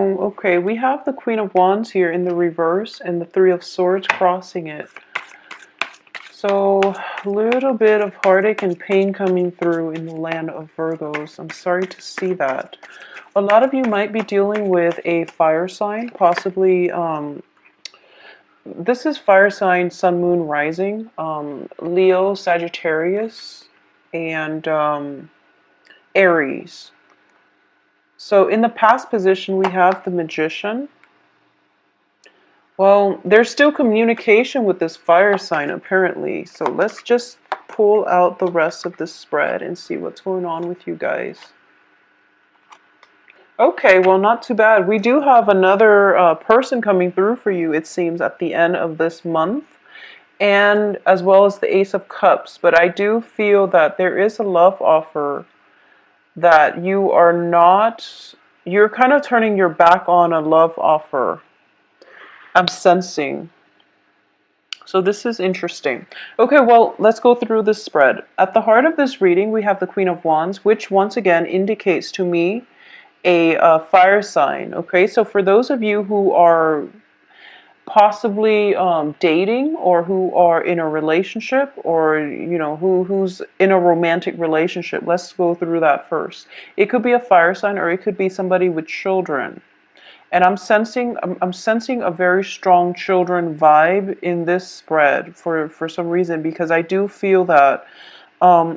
Okay, we have the Queen of Wands here in the reverse and the Three of Swords crossing it. So, a little bit of heartache and pain coming through in the land of Virgos. I'm sorry to see that. A lot of you might be dealing with a fire sign, possibly, this is fire sign, sun, moon, rising, Leo, Sagittarius, and Aries. So in the past position, we have the Magician. Well, there's still communication with this fire sign, apparently. So let's just pull out the rest of this spread and see what's going on with you guys. Okay, well, not too bad. We do have another person coming through for you, it seems, at the end of this month, and as well as the Ace of Cups. But I do feel that there is a love offer that you're kind of turning your back on a love offer. I'm sensing. So this is interesting. Okay, well, let's go through this spread. At the heart of this reading, we have the Queen of Wands, which once again indicates to me a fire sign. Okay, so for those of you who are possibly dating, or who are in a relationship, or who's in a romantic relationship, let's go through that first. It could be a fire sign, or it could be somebody with children. And I'm sensing a very strong children vibe in this spread for some reason, because I do feel that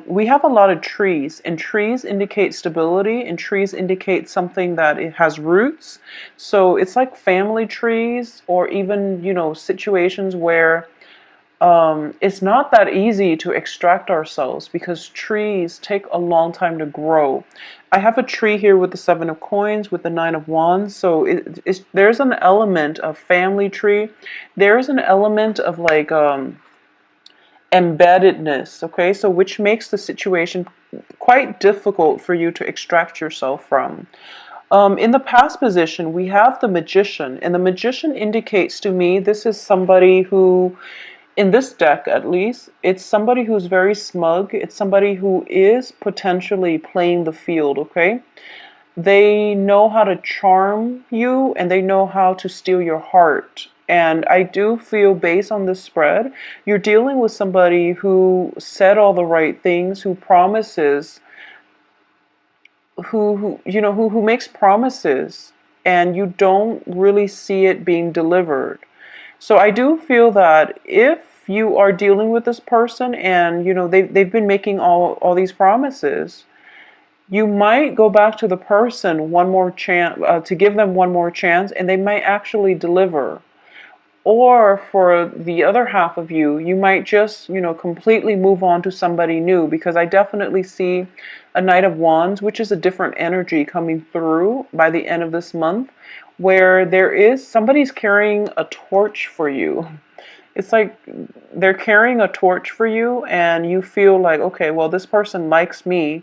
we have a lot of trees, and trees indicate stability, and trees indicate something that it has roots. So it's like family trees, or even, situations where it's not that easy to extract ourselves, because trees take a long time to grow. I have a tree here with the Seven of Coins, with the Nine of Wands. So there's an element of family tree. There's an element of like embeddedness, okay? So which makes the situation quite difficult for you to extract yourself from. In the past position, we have the Magician, and the Magician indicates to me this is somebody who, in this deck at least, it's somebody who's very smug. It's somebody who is potentially playing the field, okay? They know how to charm you, and they know how to steal your heart. And I do feel, based on this spread, you're dealing with somebody who said all the right things, who promises, who makes promises, and you don't really see it being delivered. So I do feel that if you are dealing with this person, and they've been making all these promises, you might go back to the person one more chance, to give them one more chance, and they might actually deliver. Or for the other half of you, you might just, completely move on to somebody new, because I definitely see a Knight of Wands, which is a different energy coming through by the end of this month, where somebody's carrying a torch for you. It's like they're carrying a torch for you, and you feel like, okay, well, this person likes me,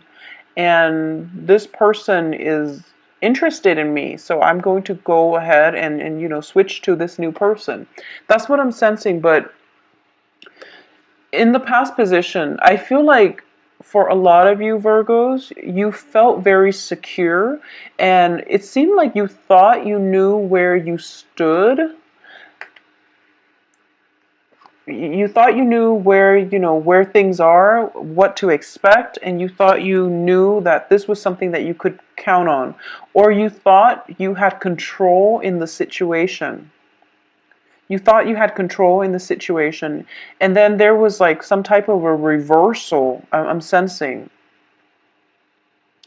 and this person is interested in me, so I'm going to go ahead and switch to this new person. That's what I'm sensing. But in the past position, I feel like for a lot of you Virgos, you felt very secure, and it seemed like you thought you knew where you stood. You thought you knew where things are, what to expect, and you thought you knew that this was something that you could count on, or you thought you had control in the situation. You thought you had control in the situation, and then there was like some type of a reversal. I'm sensing.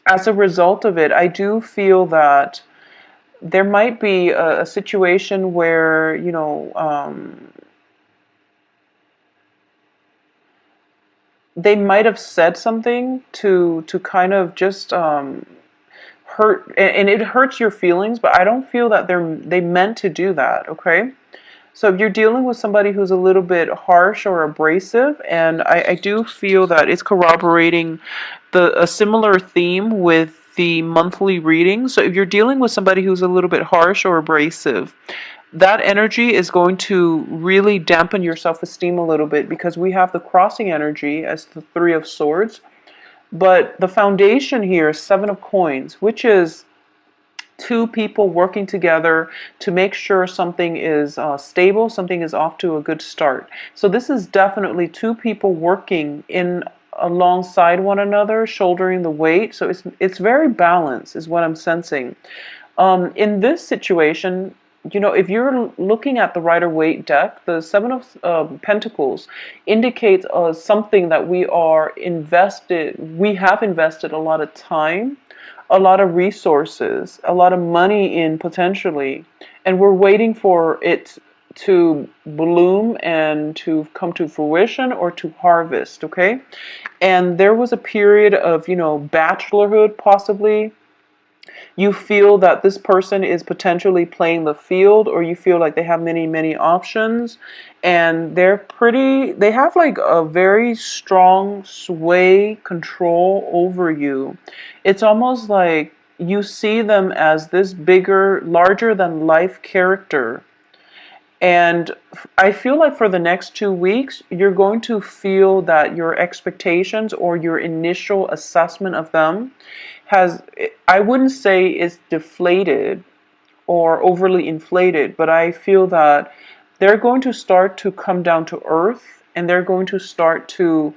As a result of it, I do feel that there might be a situation where they might have said something to kind of just hurt, and it hurts your feelings, but I don't feel that they meant to do that, okay? So if you're dealing with somebody who's a little bit harsh or abrasive, and I do feel that it's corroborating a similar theme with the monthly reading. So if you're dealing with somebody who's a little bit harsh or abrasive, that energy is going to really dampen your self-esteem a little bit, because we have the crossing energy as the Three of Swords. But the foundation here is Seven of Coins, which is two people working together to make sure something is stable, something is off to a good start. So this is definitely two people working in alongside one another, shouldering the weight. So it's very balanced, is what I'm sensing. In this situation, if you're looking at the Rider-Waite deck, the Seven of Pentacles indicates something that we have invested a lot of time, a lot of resources, a lot of money in potentially, and we're waiting for it to bloom and to come to fruition or to harvest, okay? And there was a period of, bachelorhood possibly. You feel that this person is potentially playing the field, or you feel like they have many, many options, and they have like a very strong sway control over you. It's almost like you see them as this bigger, larger than life character. And I feel like for the next 2 weeks, you're going to feel that your expectations or your initial assessment of them has, I wouldn't say it's deflated or overly inflated, but I feel that they're going to start to come down to earth, and they're going to start to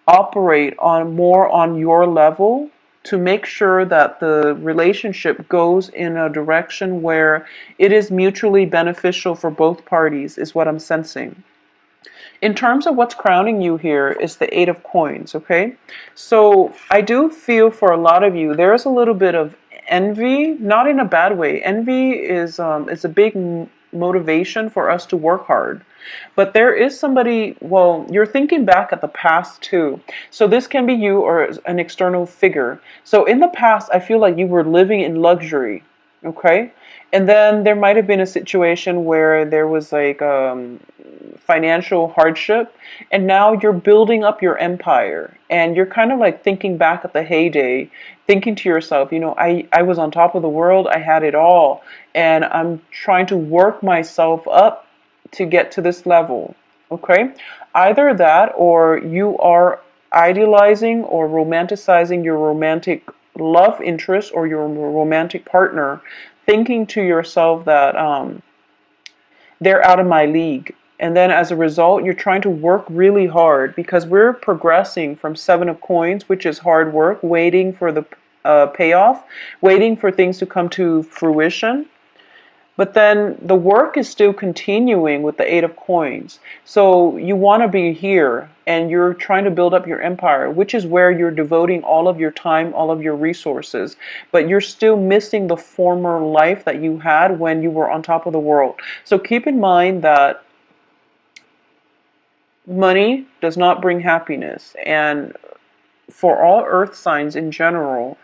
operate on more on your level to make sure that the relationship goes in a direction where it is mutually beneficial for both parties, is what I'm sensing. In terms of what's crowning you here is the Eight of Coins, okay? So I do feel for a lot of you, there's a little bit of envy, not in a bad way. Envy is a big motivation for us to work hard. But there is somebody, well, you're thinking back at the past too. So this can be you or an external figure. So in the past, I feel like you were living in luxury, okay? And then there might have been a situation where there was like financial hardship, and now you're building up your empire, and you're kind of like thinking back at the heyday, thinking to yourself, I was on top of the world, I had it all, and I'm trying to work myself up to get to this level, okay? Either that, or you are idealizing or romanticizing your romantic love interest or your romantic partner, thinking to yourself that they're out of my league. And then as a result, you're trying to work really hard, because we're progressing from Seven of Coins, which is hard work, waiting for the payoff, waiting for things to come to fruition. But then the work is still continuing with the Eight of Coins. So you want to be here, and you're trying to build up your empire, which is where you're devoting all of your time, all of your resources. But you're still missing the former life that you had when you were on top of the world. So keep in mind that money does not bring happiness. And for all earth signs in general,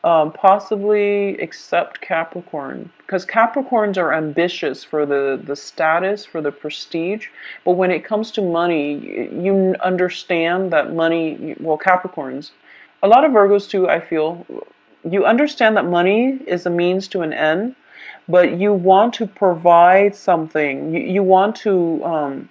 possibly except Capricorn, because Capricorns are ambitious for the status, for the prestige, but when it comes to money, you understand that money, well, Capricorns, a lot of Virgos too, I feel, you understand that money is a means to an end, but you want to provide something. You want to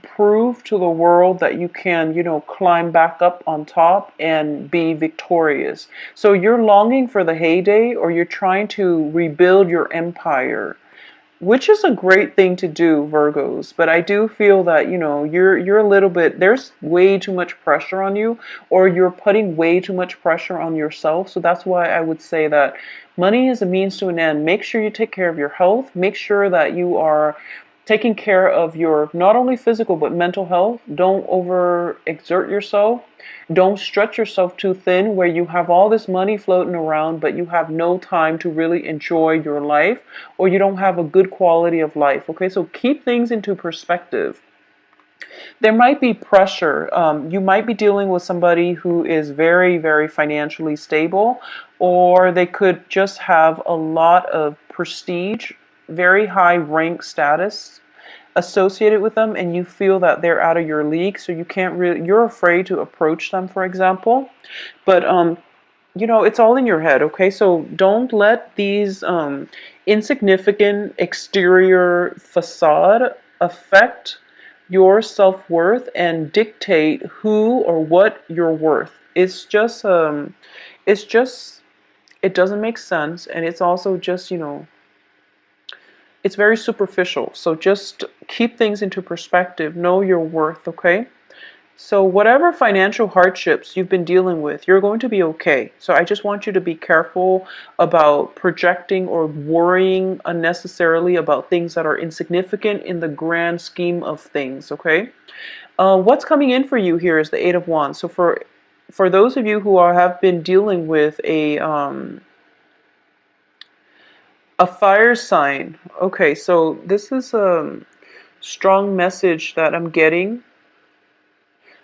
prove to the world that you can, climb back up on top and be victorious. So you're longing for the heyday, or you're trying to rebuild your empire, which is a great thing to do, Virgos. But I do feel that, you're a little bit, there's way too much pressure on you, or you're putting way too much pressure on yourself. So that's why I would say that money is a means to an end. Make sure you take care of your health. Make sure that you are taking care of your not only physical but mental health. Don't overexert yourself. Don't stretch yourself too thin where you have all this money floating around, but you have no time to really enjoy your life, or you don't have a good quality of life. Okay, so keep things into perspective. There might be pressure. You might be dealing with somebody who is very, very financially stable, or they could just have a lot of prestige, very high rank status associated with them, and you feel that they're out of your league, so you can't really, you're afraid to approach them, for example. But it's all in your head, okay? So don't let these insignificant exterior facade affect your self-worth and dictate who or what you're worth. It's just It doesn't make sense, and it's also just, it's very superficial. So just keep things into perspective. Know your worth, okay? So whatever financial hardships you've been dealing with, you're going to be okay. So I just want you to be careful about projecting or worrying unnecessarily about things that are insignificant in the grand scheme of things, okay? What's coming in for you here is the Eight of Wands. So for those of you who have been dealing with a fire sign, okay, so this is a strong message that I'm getting.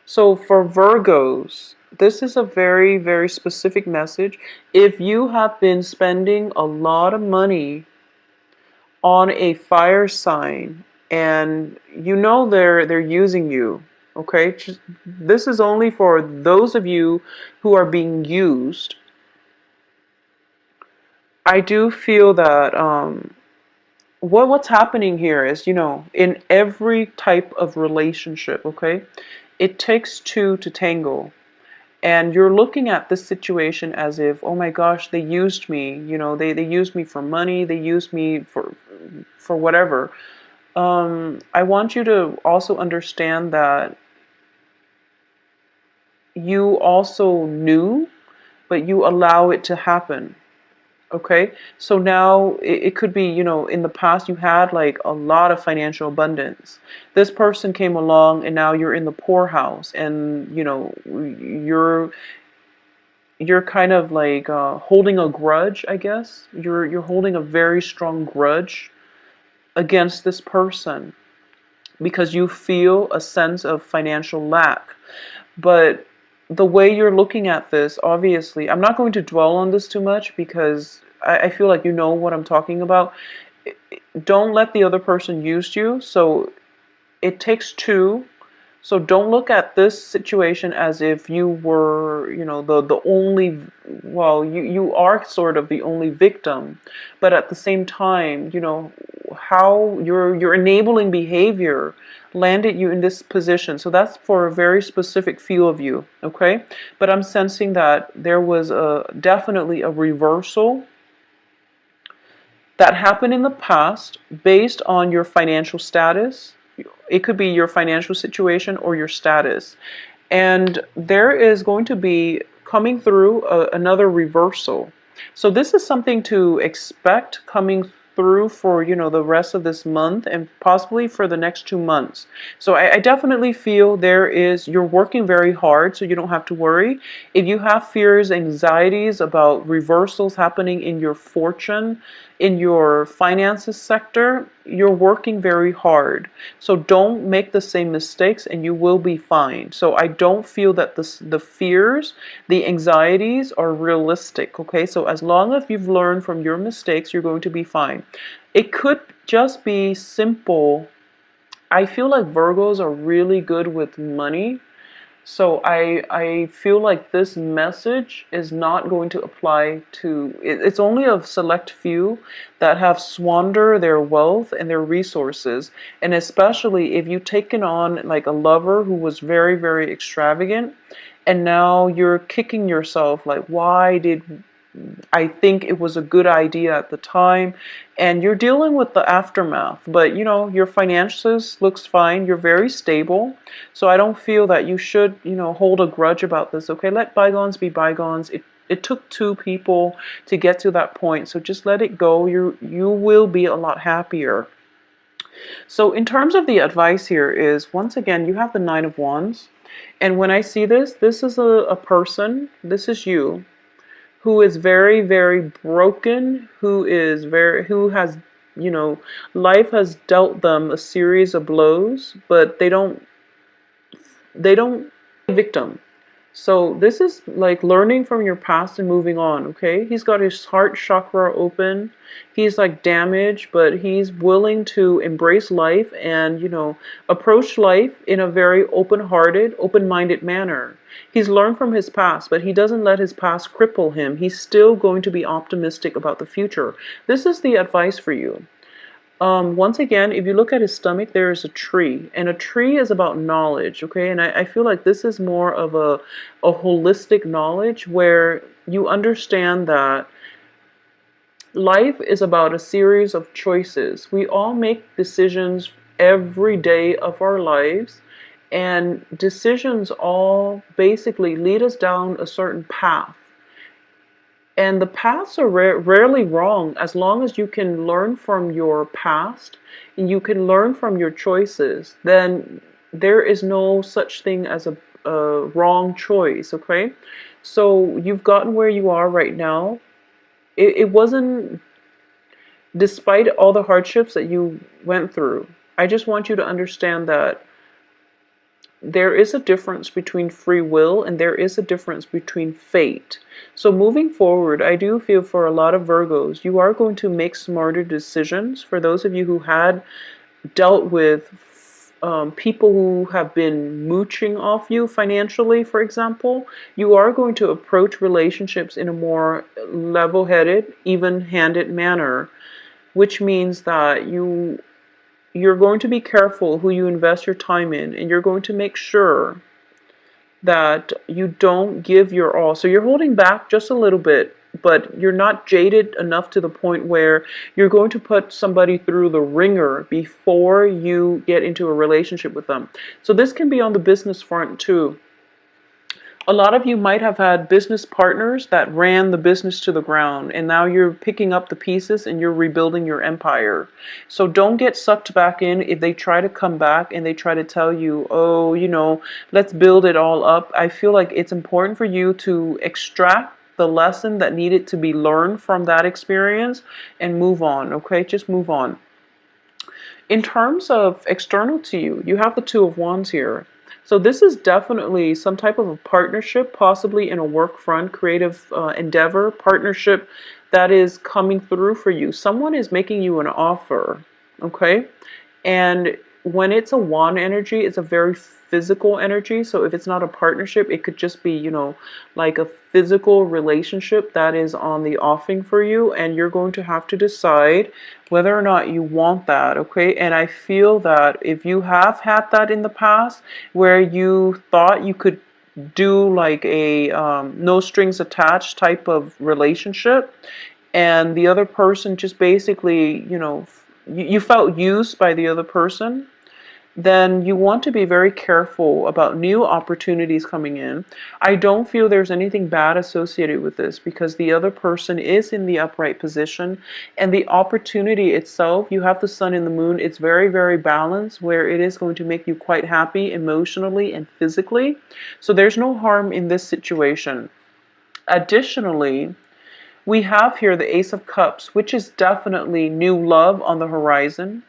So for Virgos, this is a very, very specific message. If you have been spending a lot of money on a fire sign and they're using you, okay? This is only for those of you who are being used. I do feel that what's happening here is, in every type of relationship, okay, it takes two to tango. And you're looking at this situation as if, oh my gosh, they used me. They used me for money. They used me for whatever. I want you to also understand that you also knew, but you allow it to happen. Okay, so now it could be, in the past you had like a lot of financial abundance. This person came along and now you're in the poorhouse, and you're kind of like holding a grudge, I guess. You're holding a very strong grudge against this person because you feel a sense of financial lack. But the way you're looking at this, obviously, I'm not going to dwell on this too much because I feel like you know what I'm talking about. Don't let the other person use you. So it takes two. So don't look at this situation as if you were, the only, well, you are sort of the only victim, but at the same time, how your enabling behavior landed you in this position. So that's for a very specific few of you, okay? But I'm sensing that there was definitely a reversal that happened in the past based on your financial status. It could be your financial situation or your status. And there is going to be coming through another reversal. So this is something to expect coming through for, the rest of this month and possibly for the next 2 months. So I definitely feel you're working very hard, so you don't have to worry. If you have fears, anxieties about reversals happening in your fortune, in your finances sector, you're working very hard. So don't make the same mistakes and you will be fine. So I don't feel that the fears, the anxieties are realistic, okay? So as long as you've learned from your mistakes, you're going to be fine. It could just be simple. I feel like Virgos are really good with money. So I feel like this message is not going to apply to, it's only a select few that have squandered their wealth and their resources. And especially if you've taken on like a lover who was very, very extravagant, and now you're kicking yourself like, why did I think it was a good idea at the time, and you're dealing with the aftermath. But your finances looks fine. You're very stable. So I don't feel that you should, hold a grudge about this. Okay, let bygones be bygones. It took two people to get to that point. So just let it go. You will be a lot happier. So in terms of the advice here is, once again, you have the Nine of Wands. And when I see this is a person, this is you, who is very, very broken, who has, life has dealt them a series of blows, but they don't victim. So this is like learning from your past and moving on, okay? He's got his heart chakra open. He's like damaged, but he's willing to embrace life and, approach life in a very open-hearted, open-minded manner. He's learned from his past, but he doesn't let his past cripple him. He's still going to be optimistic about the future. This is the advice for you. Once again, if you look at his stomach, there is a tree, and a tree is about knowledge, okay? And I feel like this is more of a holistic knowledge where you understand that Life is about a series of choices. We all make decisions every day of our lives, and decisions all basically lead us down a certain path. And the paths are rarely wrong as long as you can learn from your past and you can learn from your choices. Then there is no such thing as a wrong choice, okay? So you've gotten where you are right now. It wasn't despite all the hardships that you went through. I just want you to understand that there is a difference between free will and there is a difference between fate. So moving forward, I do feel for a lot of Virgos, you are going to make smarter decisions. For those of you who had dealt with people who have been mooching off you financially, for example, you are going to approach relationships in a more level-headed, even-handed manner, which means that you're going to be careful who you invest your time in, and you're going to make sure that you don't give your all. So you're holding back just a little bit, but you're not jaded enough to the point where you're going to put somebody through the ringer before you get into a relationship with them. So this can be on the business front too. A lot of you might have had business partners that ran the business to the ground, and now you're picking up the pieces and you're rebuilding your empire. So don't get sucked back in if they try to come back and they try to tell you, oh, let's build it all up. I feel like it's important for you to extract the lesson that needed to be learned from that experience and move on, okay? Just move on. In terms of external to you, you have the Two of Wands here. So this is definitely some type of a partnership, possibly in a work front, creative endeavor, partnership that is coming through for you. Someone is making you an offer, okay? And when it's a wand energy, it's a very physical energy. So if it's not a partnership, it could just be, like a physical relationship that is on the offing for you. And you're going to have to decide whether or not you want that, okay? And I feel that if you have had that in the past where you thought you could do like a no strings attached type of relationship, and the other person just basically, you felt used by the other person, then you want to be very careful about new opportunities coming in. I don't feel there's anything bad associated with this because the other person is in the upright position, and the opportunity itself, you have the sun and the moon, it's very, very balanced where it is going to make you quite happy emotionally and physically. So there's no harm in this situation. Additionally, we have here the Ace of Cups, which is definitely new love on the horizon,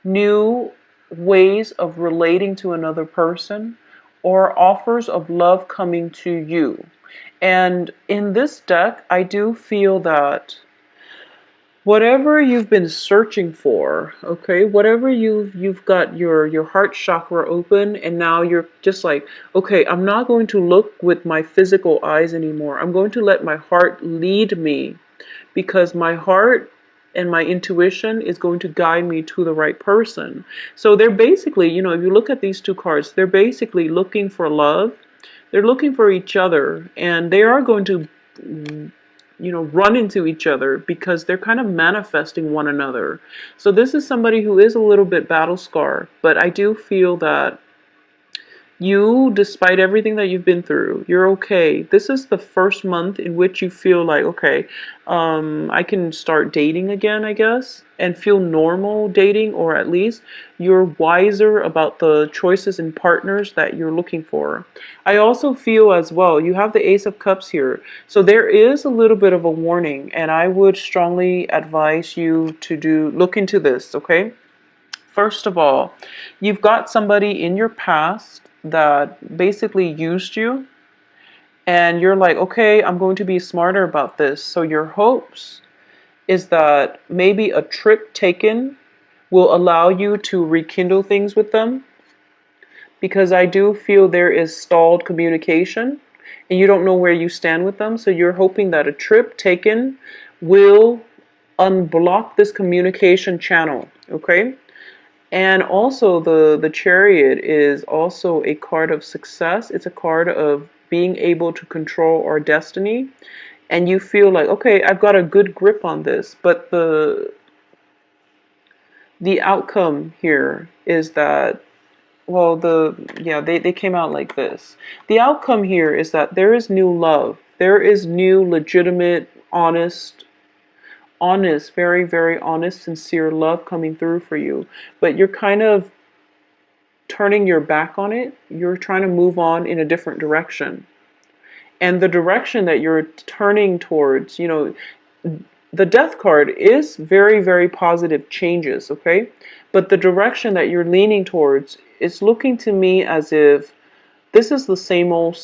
new ways of relating to another person, or offers of love coming to you. And in this deck, I do feel that whatever you've been searching for, okay, whatever you've got your heart chakra open, and now you're just like, okay, I'm not going to look with my physical eyes anymore. I'm going to let my heart lead me, because my heart and my intuition is going to guide me to the right person. So they're basically, if you look at these two cards, they're basically looking for love. They're looking for each other, and they are going to run into each other because they're kind of manifesting one another. So this is somebody who is a little bit battle scarred, but I do feel that you, despite everything that you've been through, you're okay. This is the first month in which you feel like, okay, I can start dating again, I guess, and feel normal dating, or at least you're wiser about the choices and partners that you're looking for. I also feel as well, you have the Ace of Cups here. So there is a little bit of a warning, and I would strongly advise you to look into this, okay? First of all, you've got somebody in your past that basically used you, and you're like, okay, I'm going to be smarter about this. So your hopes is that maybe a trip taken will allow you to rekindle things with them, because I do feel there is stalled communication and you don't know where you stand with them. So you're hoping that a trip taken will unblock this communication channel, okay? And also the Chariot is also a card of success. It's a card of being able to control our destiny. and you feel like, okay, I've got a good grip on this, but the outcome here is that, well, they came out like this. The outcome here is that there is new love. There is new, legitimate, honest, very, very honest, sincere love coming through for you. But you're kind of turning your back on it. You're trying to move on in a different direction. And the direction that you're turning towards, the death card is very, very positive changes, okay? But the direction that you're leaning towards is looking to me as if this is the same old,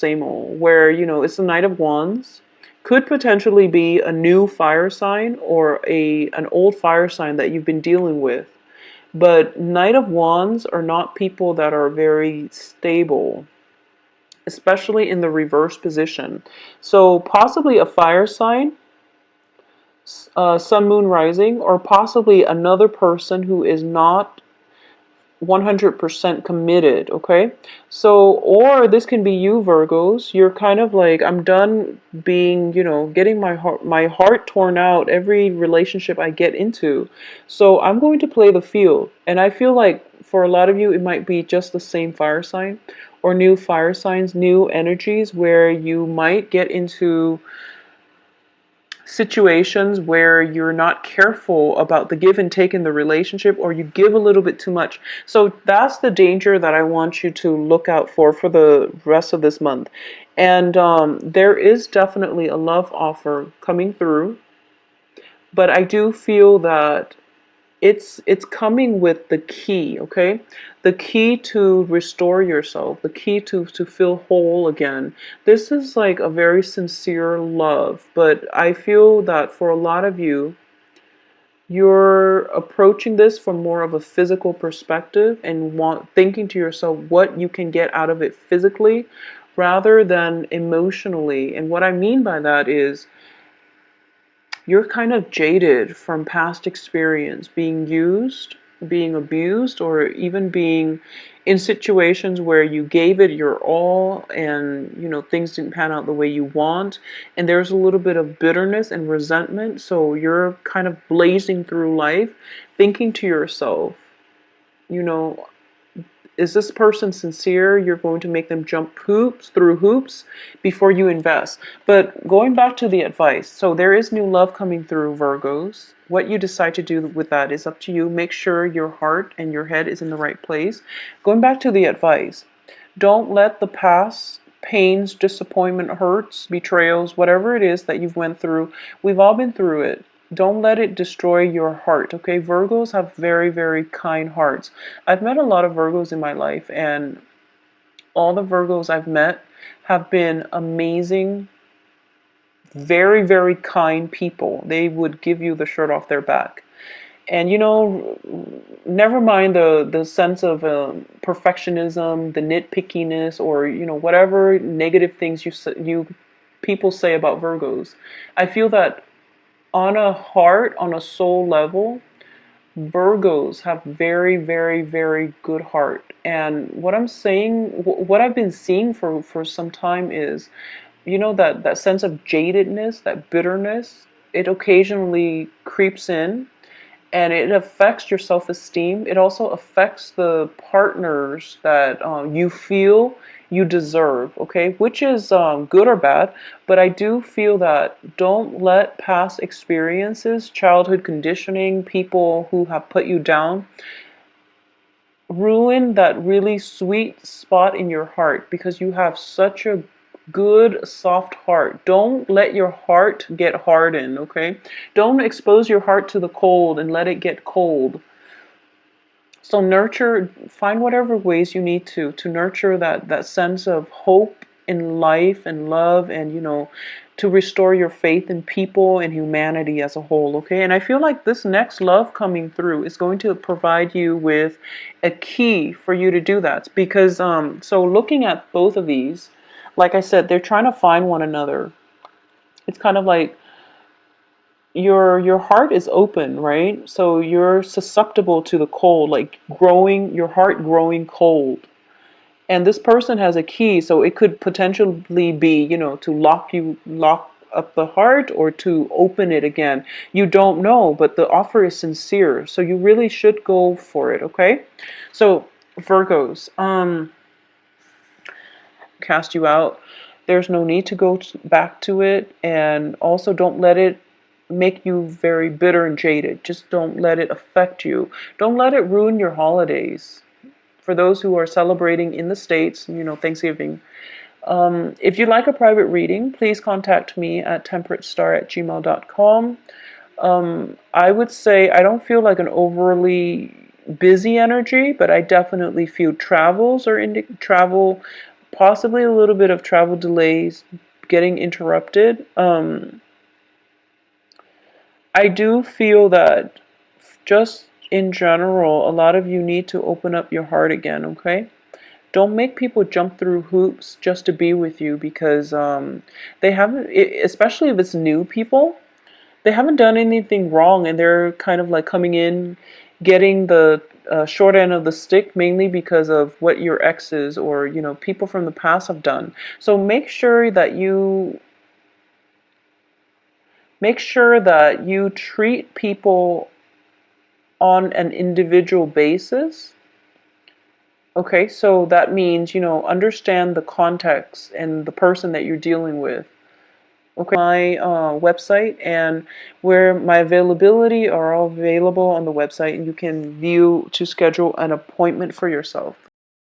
where, it's the Knight of Wands. Could potentially be a new fire sign or an old fire sign that you've been dealing with. But Knight of Wands are not people that are very stable, especially in the reverse position. So possibly a fire sign, sun, moon, rising, or possibly another person who is not 100% committed, okay? So, or this can be you, Virgos. You're kind of like, I'm done being, getting my heart torn out every relationship I get into. So I'm going to play the field. And I feel like for a lot of you, it might be just the same fire sign or new fire signs, new energies where you might get into situations where you're not careful about the give and take in the relationship, or you give a little bit too much. So that's the danger that I want you to look out for the rest of this month. And there is definitely a love offer coming through, but I do feel that it's coming with the key, okay? The key to restore yourself, the key to feel whole again. This is like a very sincere love, but I feel that for a lot of you, you're approaching this from more of a physical perspective and thinking to yourself what you can get out of it physically rather than emotionally. And what I mean by that is, you're kind of jaded from past experience, being used, being abused, or even being in situations where you gave it your all and, things didn't pan out the way you want. And there's a little bit of bitterness and resentment. So you're kind of blazing through life thinking to yourself, you know, is this person sincere? You're going to make them jump through hoops before you invest. But going back to the advice, so there is new love coming through, Virgos. What you decide to do with that is up to you. Make sure your heart and your head is in the right place. Going back to the advice, don't let the past pains, disappointment, hurts, betrayals, whatever it is that you've went through, we've all been through it. Don't let it destroy your heart, okay? Virgos have very, very kind hearts. I've met a lot of Virgos in my life, and all the Virgos I've met have been amazing, very, very kind people. They would give you the shirt off their back. And never mind the sense of perfectionism, the nitpickiness, or whatever negative things you people say about Virgos. I feel that on a soul level, Virgos have very, very, very good heart. And what I'm saying, what I've been seeing for some time is, that sense of jadedness, that bitterness, it occasionally creeps in, and it affects your self-esteem. It also affects the partners that you feel you deserve, okay? Which is good or bad, but I do feel that don't let past experiences, childhood conditioning, people who have put you down, ruin that really sweet spot in your heart, because you have such a good soft heart. Don't let your heart get hardened, okay? Don't expose your heart to the cold and let it get cold. So find whatever ways you need to nurture that sense of hope in life and love, and to restore your faith in people and humanity as a whole, okay? And I feel like this next love coming through is going to provide you with a key for you to do that, because so looking at both of these, like I said, they're trying to find one another. It's kind of like your heart is open, right? So you're susceptible to the cold, like your heart growing cold. And this person has a key, so it could potentially be, to lock up the heart or to open it again. You don't know, but the offer is sincere, so you really should go for it, okay? So, Virgos, cast you out. There's no need to go back to it, and also don't let it make you very bitter and jaded. Just don't let it affect you. Don't let it ruin your holidays. For those who are celebrating in the States, Thanksgiving. If you'd like a private reading, please contact me at temperatestar@gmail.com. I would say I don't feel like an overly busy energy, but I definitely feel travels or travel, possibly a little bit of travel delays, getting interrupted. I do feel that just in general, a lot of you need to open up your heart again, okay? Don't make people jump through hoops just to be with you because they haven't, especially if it's new people, they haven't done anything wrong and they're kind of like coming in, getting the short end of the stick mainly because of what your exes or, people from the past have done. So make sure that you treat people on an individual basis. Okay, so that means, understand the context and the person that you're dealing with. Okay, my website and where my availability are all available on the website, and you can view to schedule an appointment for yourself.